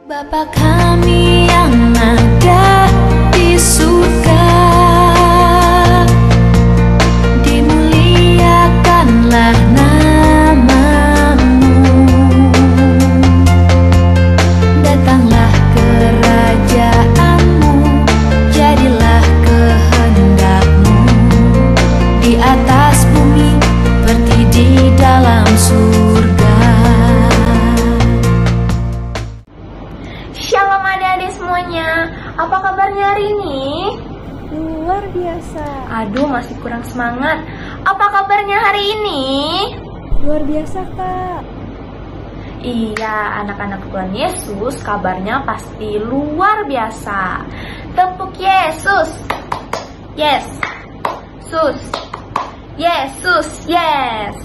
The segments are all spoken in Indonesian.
Bapa kami yang ada di surga, dimuliakanlah nama-Mu. Datanglah kerajaan-Mu, jadilah kehendak-Mu di atas bumi seperti di dalam surga. Shalom adik-adik semuanya, apa kabarnya hari ini? Luar biasa. Aduh, masih kurang semangat. Apa kabarnya hari ini? Luar biasa, Kak. Iya, anak-anak Tuhan Yesus kabarnya pasti luar biasa. Tepuk Yesus. Yes. Sus. Yesus, yes.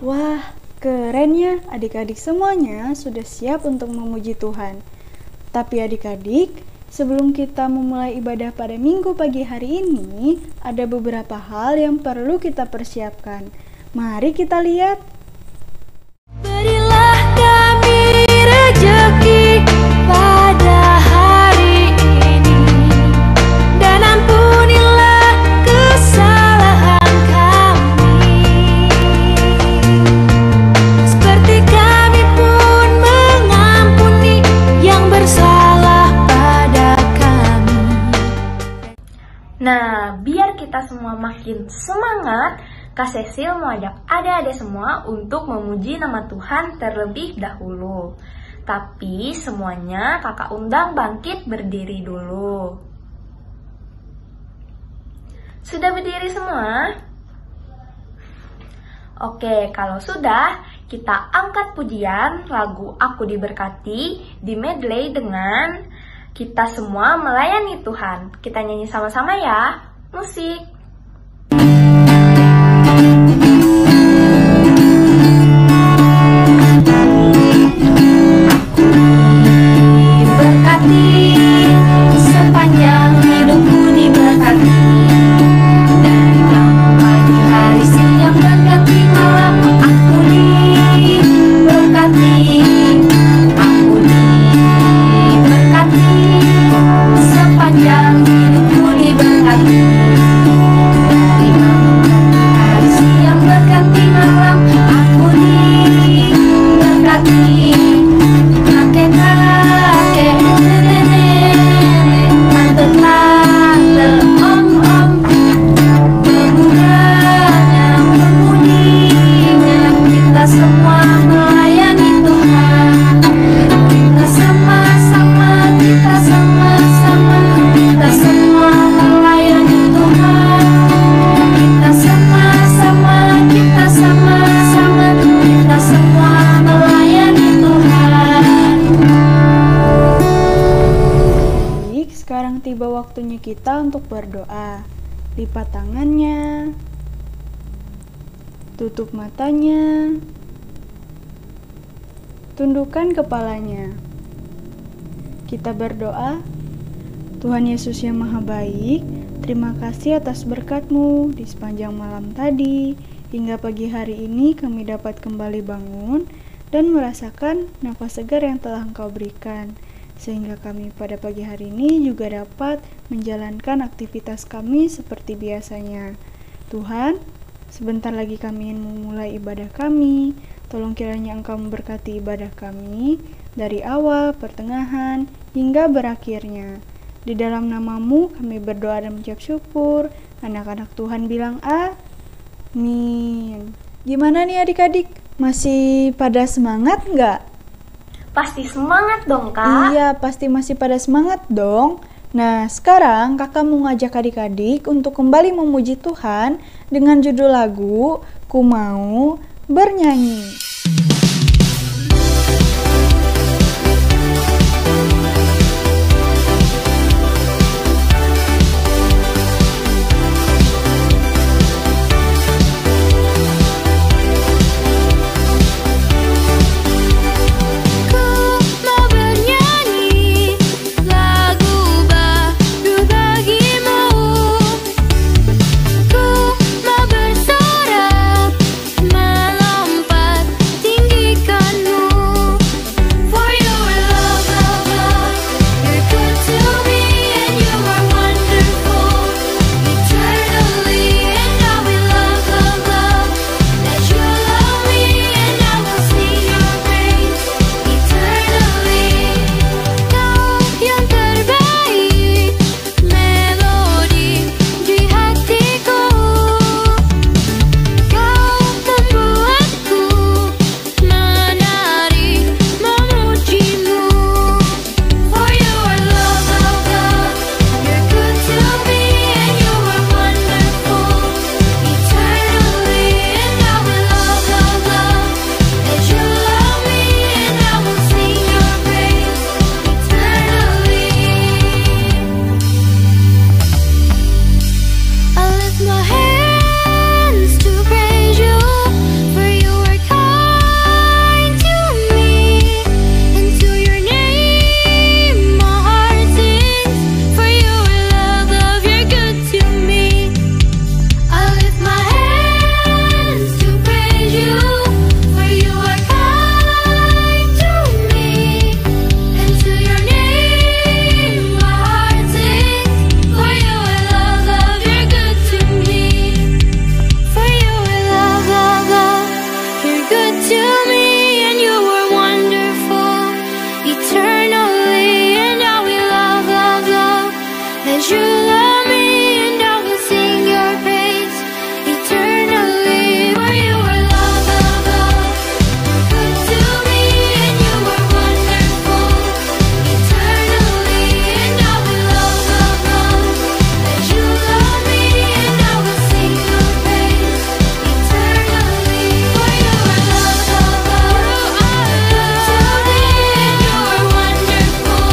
Wah, keren ya. Adik-adik semuanya sudah siap untuk memuji Tuhan. Tapi adik-adik, sebelum kita memulai ibadah pada minggu pagi hari ini, ada beberapa hal yang perlu kita persiapkan. Mari kita lihat. Berilah kami rezeki pada hari ini, dan ampunilah kesalahan kami, seperti kami pun mengampuni yang bersalah pada kami. Nah, biar kita semua makin semangat, Kak Cecil mau ajak adik-adik semua untuk memuji nama Tuhan terlebih dahulu. Tapi semuanya kakak undang bangkit berdiri dulu. Sudah berdiri semua? Oke, kalau sudah, kita angkat pujian lagu Aku Diberkati di medley dengan Kita Semua Melayani Tuhan. Kita nyanyi sama-sama ya. Musik. Diberkati, sepanjang hidupku diberkati, dari pagi hari siang berganti malam. Aku diberkati, aku diberkati, sepanjang hidupku diberkati, dari hari siang berganti malam. Aku diberkati, kakek-kakek, nenek-nenek, tante-tante, om-om, pemudanya, pemudinya, kita semua melayani Tuhan. Kita sama-sama, kita sama-sama, kita semua melayani Tuhan. Kita sama-sama, kita sama-sama, kita semua melayani Tuhan. Baik, sekarang tiba waktunya kita untuk berdoa. Lipat tangannya, tutup matanya, tundukkan kepalanya. Kita berdoa. Tuhan Yesus yang Maha Baik, terima kasih atas berkat-Mu di sepanjang malam tadi. Hingga pagi hari ini kami dapat kembali bangun dan merasakan nafas segar yang telah Engkau berikan. Sehingga kami pada pagi hari ini juga dapat menjalankan aktivitas kami seperti biasanya. Tuhan, sebentar lagi kami ingin memulai ibadah kami. Tolong kiranya Engkau memberkati ibadah kami dari awal, pertengahan, hingga berakhirnya. Di dalam nama-Mu kami berdoa dan mengucap syukur. Anak-anak Tuhan bilang amin. Gimana nih adik-adik? Masih pada semangat nggak? Pasti semangat dong, Kak. Iya, pasti masih pada semangat dong. Nah, sekarang kakak mau ngajak adik-adik untuk kembali memuji Tuhan dengan judul lagu Ku Mau Bernyanyi. Mau bernyanyi lagu baru bagimu. Ku mau bersorak melompat As you love me and I will sing your praise eternally. For you are love, love, love, good to me, and you are wonderful eternally. And I will love, love, love, as you love me and I will sing your praise eternally. For you are love, love, love, good to me, and you are wonderful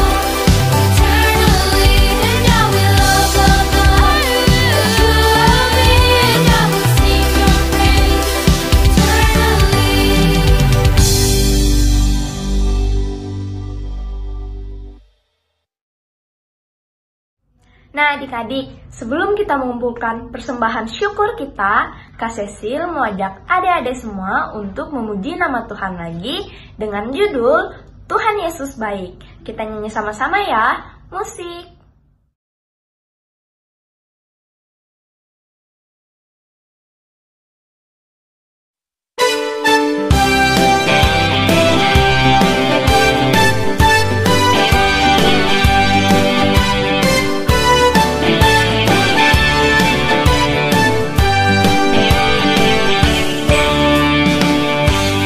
eternally. And I will love, love, love, as you love me and I will sing your praise eternally. Nah adik-adik, sebelum kita mengumpulkan persembahan syukur kita, Kak Cecil mau ajak adik-adik semua untuk memuji nama Tuhan lagi dengan judul Tuhan Yesus Baik. Kita nyanyi sama-sama ya, musik.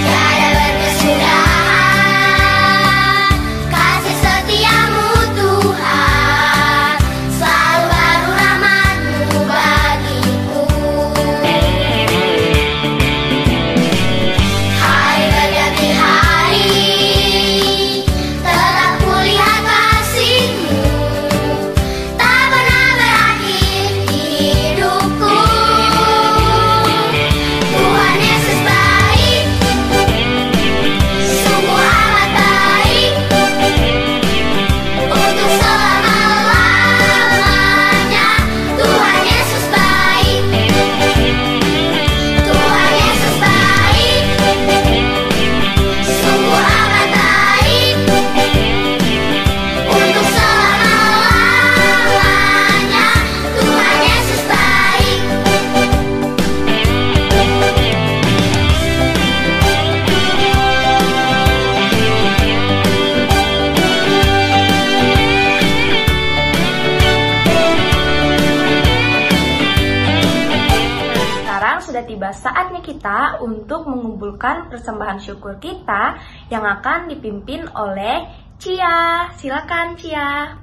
Tiada berkesudahan kasih setiamu Tuhan, selalu baru rahmat-Mu bagiku. Hari berganti hari, tetap kulihat kasih-Mu, tak pernah berakhir di hidupku. Tuhan Yesus baik, sungguh amat baik, untuk selama-lamanya. Tuhan Yesus baik, Tuhan Yesus baik, sungguh amat baik, untuk selama-lamanya. Tuhan Yesus baik. Sekarang sudah tiba saatnya kita untuk mengumpulkan persembahan syukur kita yang akan dipimpin oleh Cia. Silakan Cia.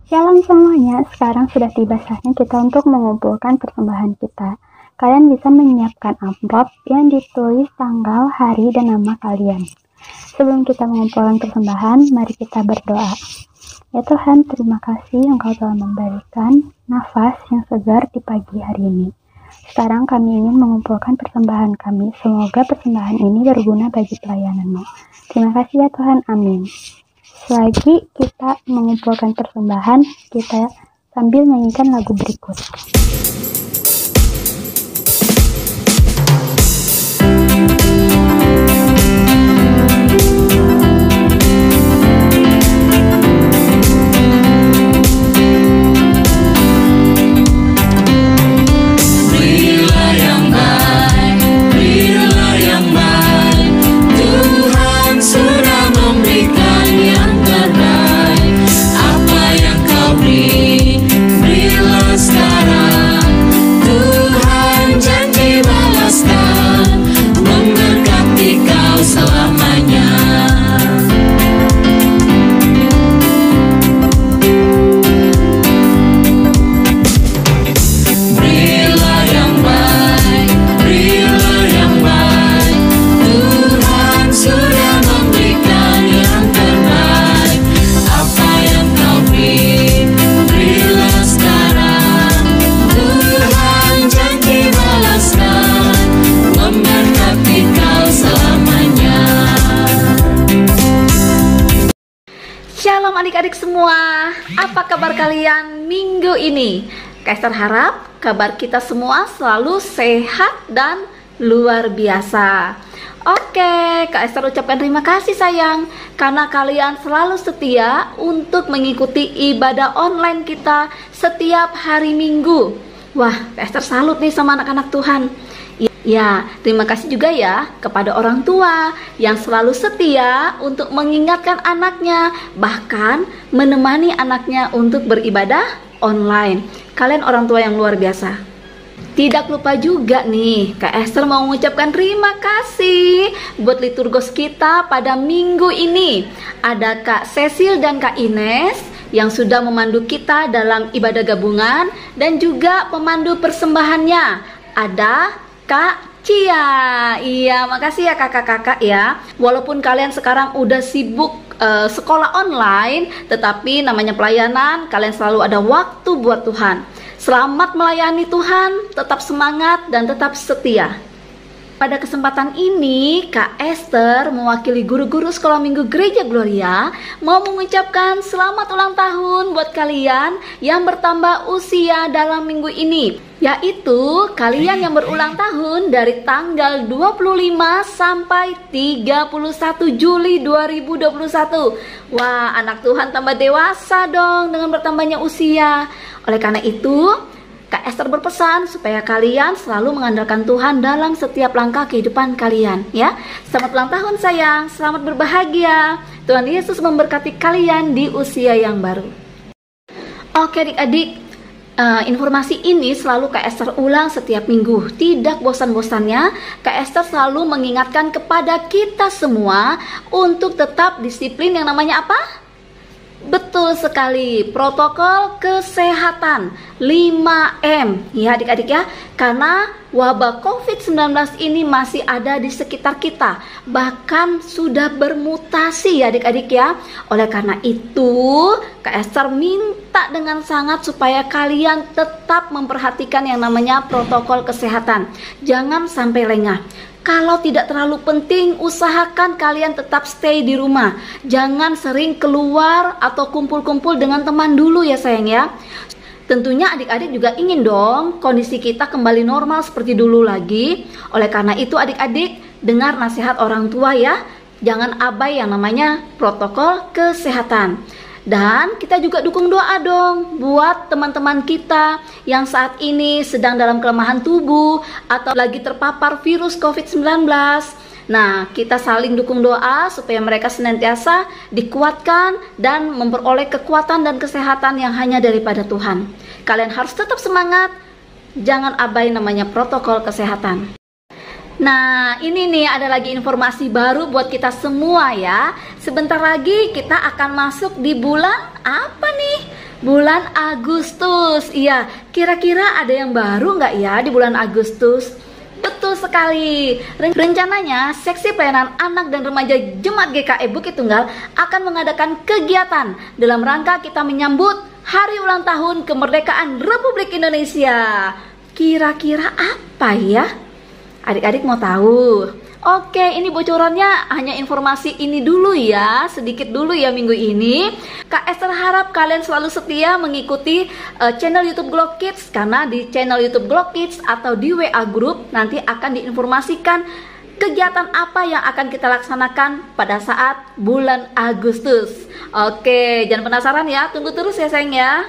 Shalom semuanya, sekarang sudah tiba saatnya kita untuk mengumpulkan persembahan kita. Kalian bisa menyiapkan amplop yang ditulis tanggal, hari, dan nama kalian. Sebelum kita mengumpulkan persembahan, mari kita berdoa. Ya Tuhan, terima kasih Engkau telah memberikan nafas yang segar di pagi hari ini. Sekarang kami ingin mengumpulkan persembahan kami. Semoga persembahan ini berguna bagi pelayanan-Mu. Terima kasih ya Tuhan, amin. Selagi kita mengumpulkan persembahan, kita sambil nyanyikan lagu berikut. Berilah yang baik, berilah yang baik. Tuhan sudah memberikan yang terbaik. Apa yang Kau beri, berilah sekarang. Tuhan janji balaskan, memberkati Kau selamanya. Berilah yang baik, berilah yang baik. Tuhan sudah memberikan yang terbaik. Apa yang Kau beri, berilah sekarang. Tuhan janji balaskan, memberkati Kau selamanya. Shalom adik-adik semua, apa kabar kalian minggu ini? Kak Esther harap kabar kita semua selalu sehat dan luar biasa. Oke, Kak Esther ucapkan terima kasih sayang, karena kalian selalu setia untuk mengikuti ibadah online kita setiap hari Minggu. Wah, Kak Esther salut nih sama anak-anak Tuhan. Ya, terima kasih juga ya kepada orang tua yang selalu setia untuk mengingatkan anaknya, bahkan menemani anaknya untuk beribadah online. Kalian orang tua yang luar biasa. Tidak lupa juga nih, Kak Esther mau mengucapkan terima kasih buat liturgos kita pada minggu ini. Ada Kak Cecil dan Kak Ines yang sudah memandu kita dalam ibadah gabungan, dan juga pemandu persembahannya ada Kak Cia. Iya, makasih ya kakak-kakak ya. Walaupun kalian sekarang udah sibuk sekolah online, tetapi namanya pelayanan, kalian selalu ada waktu buat Tuhan. Selamat melayani Tuhan, tetap semangat dan tetap setia. Pada kesempatan ini, Kak Esther mewakili guru-guru sekolah minggu Gereja Gloria mau mengucapkan selamat ulang tahun buat kalian yang bertambah usia dalam minggu ini, yaitu kalian yang berulang tahun dari tanggal 25 sampai 31 Juli 2021. Wah, anak Tuhan tambah dewasa dong dengan bertambahnya usia. Oleh karena itu, Kak Esther berpesan supaya kalian selalu mengandalkan Tuhan dalam setiap langkah kehidupan kalian, ya. Selamat ulang tahun sayang, selamat berbahagia. Tuhan Yesus memberkati kalian di usia yang baru. Oke adik-adik, informasi ini selalu Kak Esther ulang setiap minggu. Tidak bosan-bosannya, Kak Esther selalu mengingatkan kepada kita semua untuk tetap disiplin yang namanya apa? Betul sekali, protokol kesehatan 5M ya adik-adik ya. Karena wabah COVID-19 ini masih ada di sekitar kita, bahkan sudah bermutasi ya adik-adik ya. Oleh karena itu, Kak Esther minta dengan sangat supaya kalian tetap memperhatikan yang namanya protokol kesehatan. Jangan sampai lengah. Kalau tidak terlalu penting, usahakan kalian tetap stay di rumah. Jangan sering keluar atau kumpul-kumpul dengan teman dulu ya sayang ya. Tentunya adik-adik juga ingin dong kondisi kita kembali normal seperti dulu lagi. Oleh karena itu adik-adik, dengar nasihat orang tua ya. Jangan abai yang namanya protokol kesehatan. Dan kita juga dukung doa dong buat teman-teman kita yang saat ini sedang dalam kelemahan tubuh atau lagi terpapar virus COVID-19. Nah, kita saling dukung doa supaya mereka senantiasa dikuatkan dan memperoleh kekuatan dan kesehatan yang hanya daripada Tuhan. Kalian harus tetap semangat, jangan abai namanya protokol kesehatan. Nah, ini nih ada lagi informasi baru buat kita semua ya. Sebentar lagi kita akan masuk di bulan apa nih? Bulan Agustus. Iya, kira-kira ada yang baru nggak ya di bulan Agustus? Betul sekali. Rencananya Seksi Pelayanan Anak dan Remaja Jemaat GKI Bukit Tunggal akan mengadakan kegiatan dalam rangka kita menyambut Hari Ulang Tahun Kemerdekaan Republik Indonesia. Kira-kira apa ya? Adik-adik mau tahu? Oke, ini bocorannya hanya informasi ini dulu ya, sedikit dulu ya minggu ini. Kak Esther harap kalian selalu setia mengikuti channel YouTube Glow Kids, karena di channel YouTube Glow Kids atau di WA Group nanti akan diinformasikan kegiatan apa yang akan kita laksanakan pada saat bulan Agustus. Oke, jangan penasaran ya, tunggu terus ya sayang ya.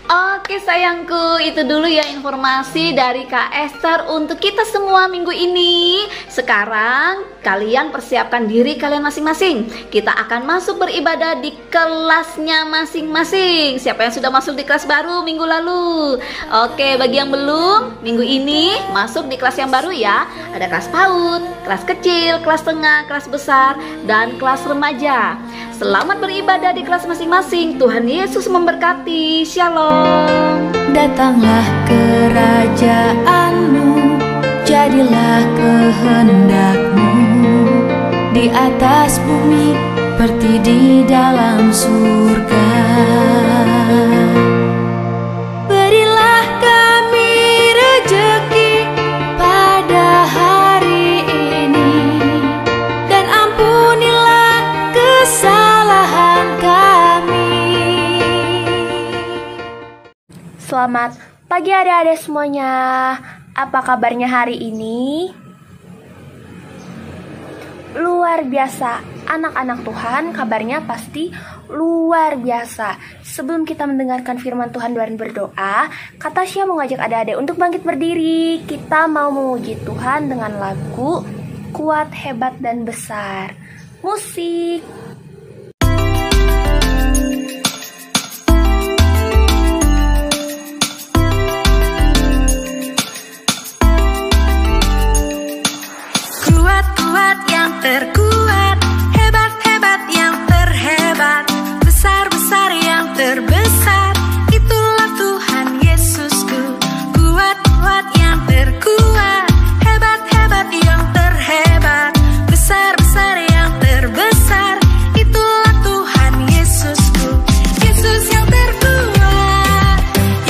Oke sayangku, itu dulu ya informasi dari Kak Esther untuk kita semua minggu ini. Sekarang kalian persiapkan diri kalian masing-masing. Kita akan masuk beribadah di kelasnya masing-masing. Siapa yang sudah masuk di kelas baru minggu lalu? Oke, bagi yang belum, minggu ini masuk di kelas yang baru ya. Ada kelas PAUD, kelas kecil, kelas tengah, kelas besar, dan kelas remaja. Selamat beribadah di kelas masing-masing. Tuhan Yesus memberkati. Shalom. Datanglah kerajaanmu, jadilah kehendakmu di atas bumi seperti di dalam surga. Berilah kami rejeki pada hari ini, dan ampunilah kesalahan kami. Selamat pagi adik-adik semuanya. Apa kabarnya hari ini? luar biasa. Anak-anak Tuhan, kabarnya pasti luar biasa. Sebelum kita mendengarkan firman Tuhan dan berdoa, Kak Tasya mau ngajak adik-adik untuk bangkit berdiri. Kita mau memuji Tuhan dengan lagu Kuat, Hebat, dan Besar. Musik. Kuat yang terkuat, hebat-hebat yang terhebat, besar-besar yang terbesar, itulah Tuhan Yesusku. Kuat-kuat yang terkuat, hebat-hebat yang terhebat, besar-besar yang terbesar, itulah Tuhan Yesusku. Yesus yang terkuat,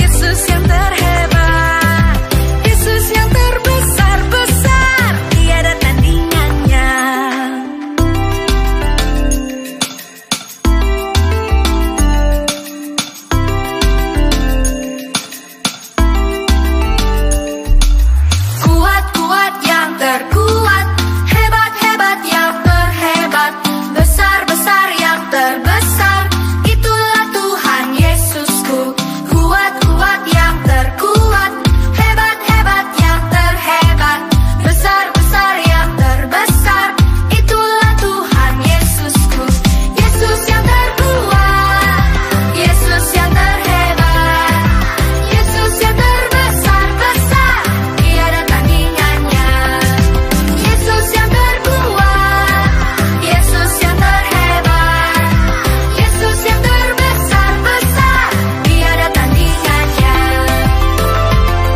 Yesus yang terhebat, Yesus yang terbesar-besar, tiada tandingannya. Kuat-kuat yang terkuat, hebat-hebat yang terhebat, besar-besar yang terbesar, itulah Tuhan Yesusku. Kuat-kuat yang terkuat, hebat-hebat yang terhebat, besar-besar yang terbesar, itulah Tuhan Yesusku. Yesus yang terkuat, Yesus yang terhebat, Yesus yang terbesar-besar, tiada tandingannya. Yesus yang terkuat, Yesus yang terhebat, Yesus yang terbesar-besar, tiada tandingannya. Yesus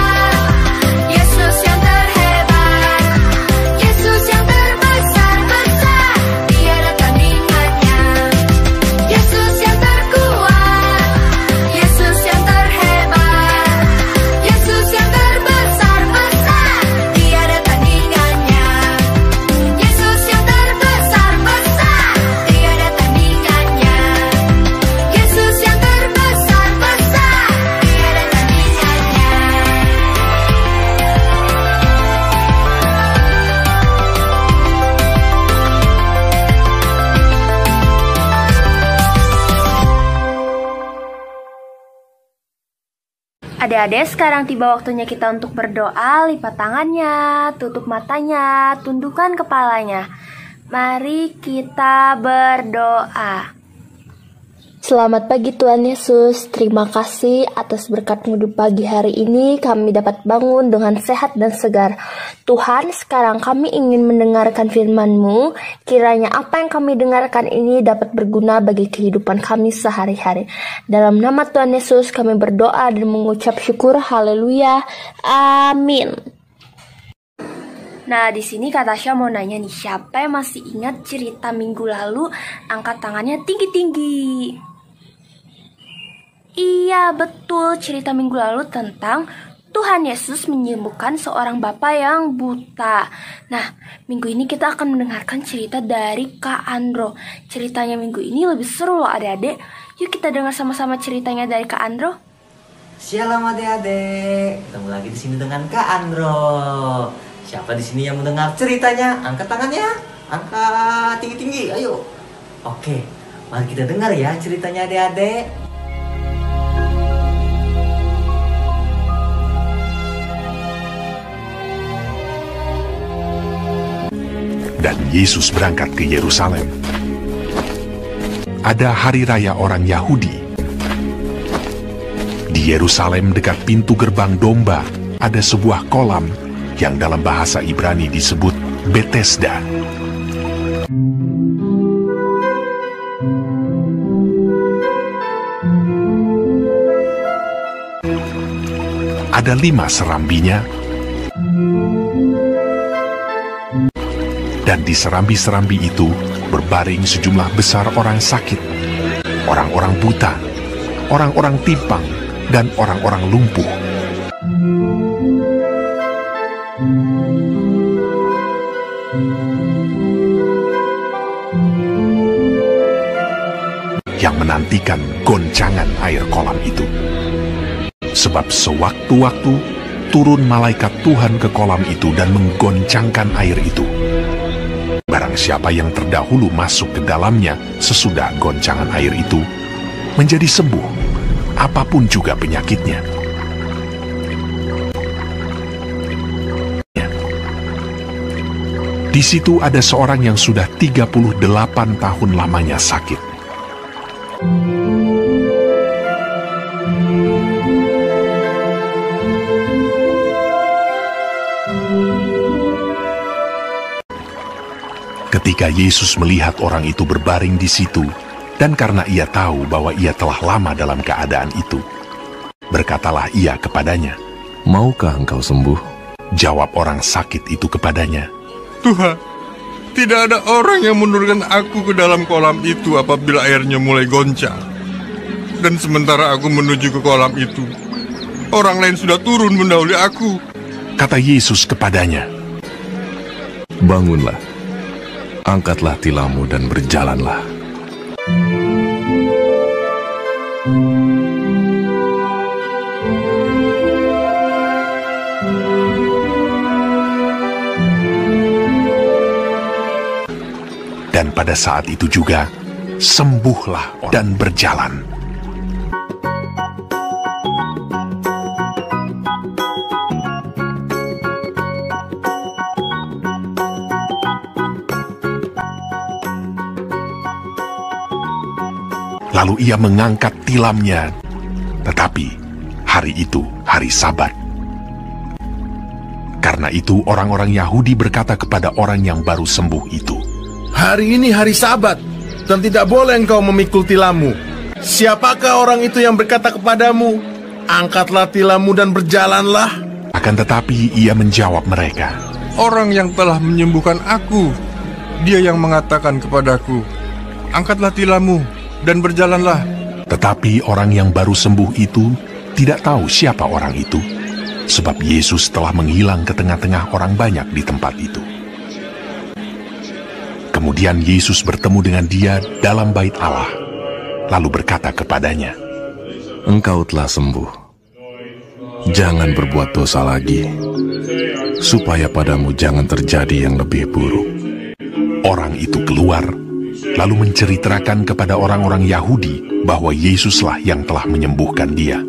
yang terkuat, Yesus yang terhebat, Yesus yang terbesar-besar, tiada tandingannya. Yesus yang terkuat, Yesus yang terhebat, Yesus yang terbesar-besar, tiada tandingannya. Yesus yang terbesar-besar, tiada tandingannya. Yesus yang terbesar-besar, tiada Adik-adik, sekarang tiba waktunya kita untuk berdoa. Lipat tangannya, tutup matanya, tundukkan kepalanya. Mari kita berdoa. Selamat pagi Tuhan Yesus, terima kasih atas berkat-Mu di pagi hari ini kami dapat bangun dengan sehat dan segar. Tuhan, sekarang kami ingin mendengarkan firman-Mu, kiranya apa yang kami dengarkan ini dapat berguna bagi kehidupan kami sehari-hari. Dalam nama Tuhan Yesus kami berdoa dan mengucap syukur, haleluya, amin. Nah, di sini Kak Tasya mau nanya nih, siapa yang masih ingat cerita minggu lalu? Angkat tangannya tinggi-tinggi. Iya, betul, cerita minggu lalu tentang Tuhan Yesus menyembuhkan seorang bapak yang buta. Nah, minggu ini kita akan mendengarkan cerita dari Kak Andro. Ceritanya minggu ini lebih seru loh adik-adik. Yuk kita dengar sama-sama ceritanya dari Kak Andro. Shalom adik-adik, ketemu lagi di sini dengan Kak Andro. Siapa di sini yang mendengar ceritanya? Angkat tangannya, angkat tinggi-tinggi, ayo. Oke, mari kita dengar ya ceritanya adik-adik. Dan Yesus berangkat ke Yerusalem. Ada hari raya orang Yahudi. Di Yerusalem dekat pintu gerbang domba ada sebuah kolam yang dalam bahasa Ibrani disebut Betesda. Ada 5 serambinya, dan di serambi-serambi itu berbaring sejumlah besar orang sakit, orang-orang buta, orang-orang timpang, dan orang-orang lumpuh. Yang menantikan goncangan air kolam itu. Sebab sewaktu-waktu turun malaikat Tuhan ke kolam itu dan menggoncangkan air itu. Barang siapa yang terdahulu masuk ke dalamnya sesudah goncangan air itu, menjadi sembuh, apapun juga penyakitnya. Di situ ada seorang yang sudah 38 tahun lamanya sakit. Ketika Yesus melihat orang itu berbaring di situ, dan karena ia tahu bahwa ia telah lama dalam keadaan itu, berkatalah ia kepadanya, "Maukah engkau sembuh?" Jawab orang sakit itu kepadanya, "Tuhan, tidak ada orang yang menurunkan aku ke dalam kolam itu apabila airnya mulai goncang. Dan sementara aku menuju ke kolam itu, orang lain sudah turun mendahului aku." Kata Yesus kepadanya, "Bangunlah, angkatlah tilammu dan berjalanlah." Dan pada saat itu juga, sembuhlah dan berjalan. Lalu ia mengangkat tilamnya, tetapi hari itu hari Sabat. Karena itu orang-orang Yahudi berkata kepada orang yang baru sembuh itu, "Hari ini hari Sabat, dan tidak boleh engkau memikul tilammu. Siapakah orang itu yang berkata kepadamu, 'Angkatlah tilammu dan berjalanlah'?" Akan tetapi ia menjawab mereka, "Orang yang telah menyembuhkan aku, dia yang mengatakan kepadaku, 'Angkatlah tilammu dan berjalanlah.'" Tetapi orang yang baru sembuh itu tidak tahu siapa orang itu, sebab Yesus telah menghilang ke tengah-tengah orang banyak di tempat itu. Kemudian Yesus bertemu dengan dia dalam bait Allah, lalu berkata kepadanya, "Engkau telah sembuh. Jangan berbuat dosa lagi, supaya padamu jangan terjadi yang lebih buruk." Orang itu keluar, lalu menceritakan kepada orang-orang Yahudi bahwa Yesuslah yang telah menyembuhkan dia.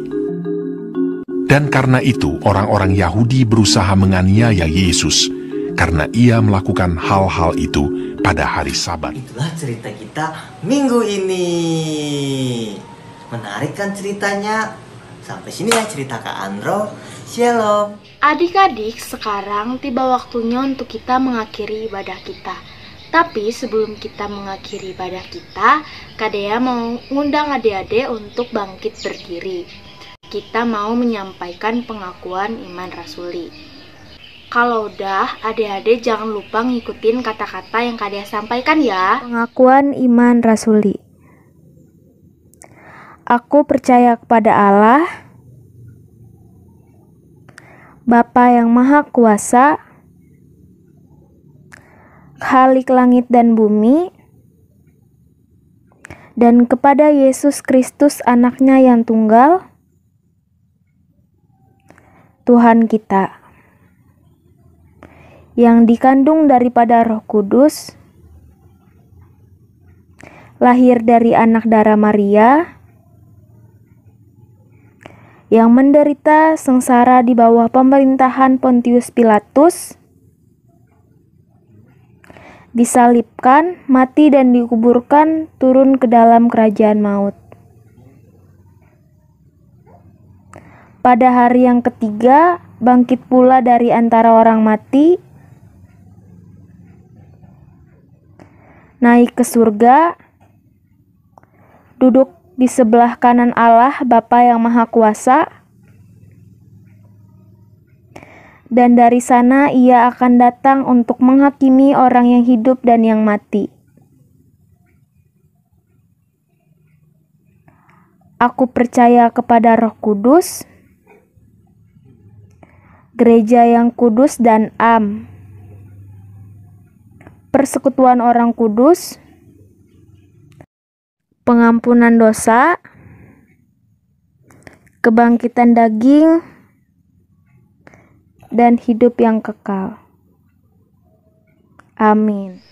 Dan karena itu orang-orang Yahudi berusaha menganiaya Yesus, karena ia melakukan hal-hal itu pada hari Sabat. Itulah cerita kita minggu ini. Menarik kan ceritanya? Sampai sini ya cerita Kak Andro. Shalom. Adik-adik, sekarang tiba waktunya untuk kita mengakhiri ibadah kita. Tapi sebelum kita mengakhiri ibadah kita, Kak Dea mau ngundang adik-adik untuk bangkit berdiri. Kita mau menyampaikan pengakuan iman rasuli. Kalau udah, adik-adik jangan lupa ngikutin kata-kata yang Kak Dea sampaikan ya. Pengakuan iman rasuli. Aku percaya kepada Allah, Bapa yang Maha Kuasa, Khalik langit dan bumi, dan kepada Yesus Kristus anaknya yang tunggal, Tuhan kita, yang dikandung daripada Roh Kudus, lahir dari anak darah Maria, yang menderita sengsara di bawah pemerintahan Pontius Pilatus, disalibkan, mati dan dikuburkan, turun ke dalam kerajaan maut. Pada hari yang ketiga, bangkit pula dari antara orang mati, naik ke surga, duduk di sebelah kanan Allah Bapa yang Maha Kuasa, dan dari sana ia akan datang untuk menghakimi orang yang hidup dan yang mati. Aku percaya kepada Roh Kudus, gereja yang kudus dan am, persekutuan orang kudus, pengampunan dosa, kebangkitan daging, dan hidup yang kekal. Amin.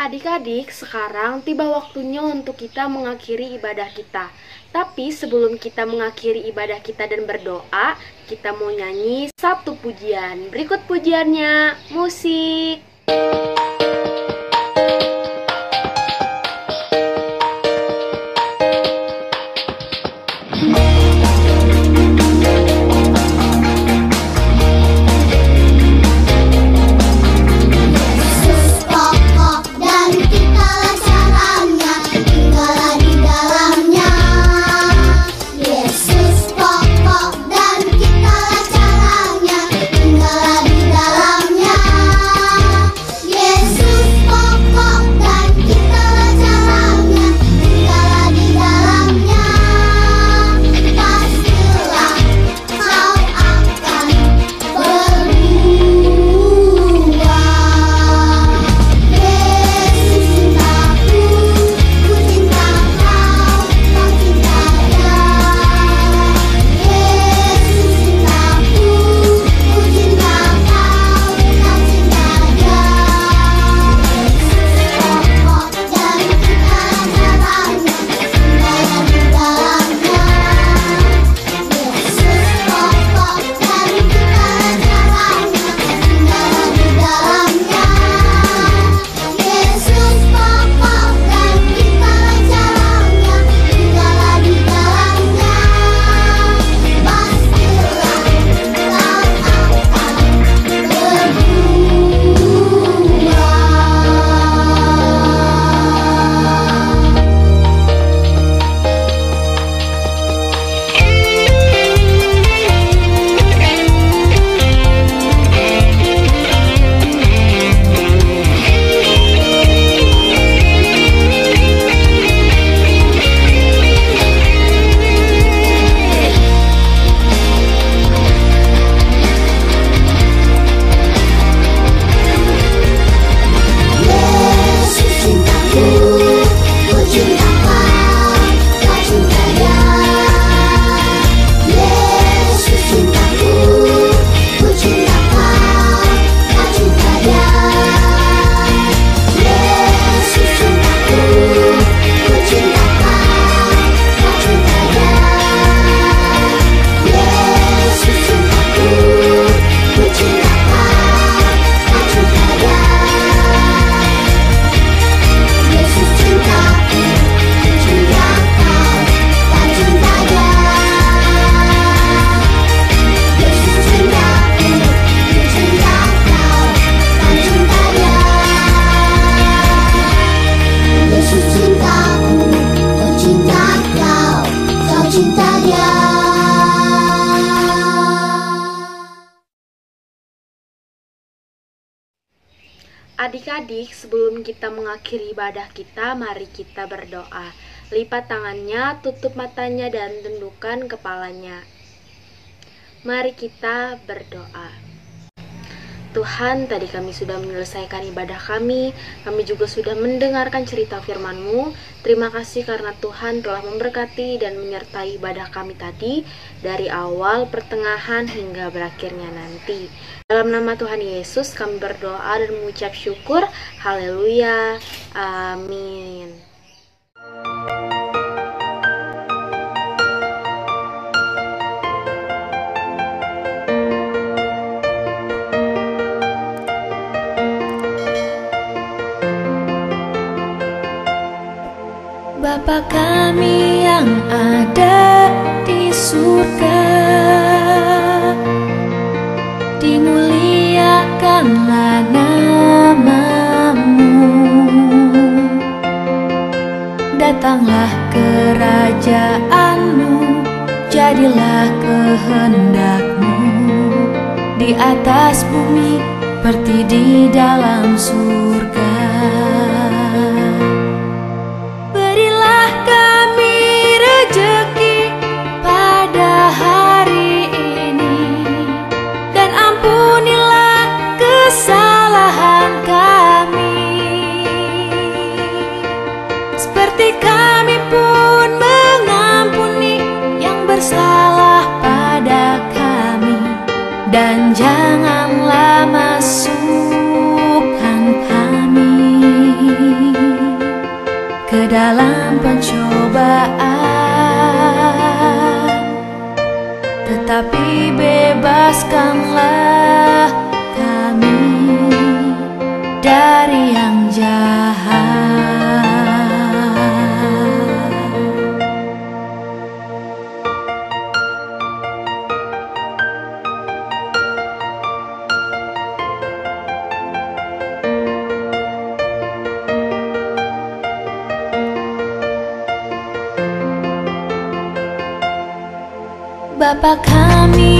Adik-adik, sekarang tiba waktunya untuk kita mengakhiri ibadah kita. Tapi sebelum kita mengakhiri ibadah kita dan berdoa, kita mau nyanyi satu pujian. Berikut pujiannya, musik. Adik-adik, sebelum kita mengakhiri ibadah kita, mari kita berdoa. Lipat tangannya, tutup matanya, dan tundukkan kepalanya. Mari kita berdoa. Tuhan, tadi kami sudah menyelesaikan ibadah kami juga sudah mendengarkan cerita firman-Mu. Terima kasih karena Tuhan telah memberkati dan menyertai ibadah kami tadi, dari awal, pertengahan, hingga berakhirnya nanti. Dalam nama Tuhan Yesus kami berdoa dan mengucap syukur. Haleluya. Amin. Bapa kami yang ada di surga, dimuliakanlah nama-Mu. Datanglah kerajaan-Mu, jadilah kehendak-Mu di atas bumi seperti di dalam surga. Berilah kami rejeki pada hari ini, dan ampunilah kesalahan kami, seperti kami pun dan janganlah masukkan kami ke dalam pencobaan, tetapi bebaskanlah kami dari yang jahat. Bapa kami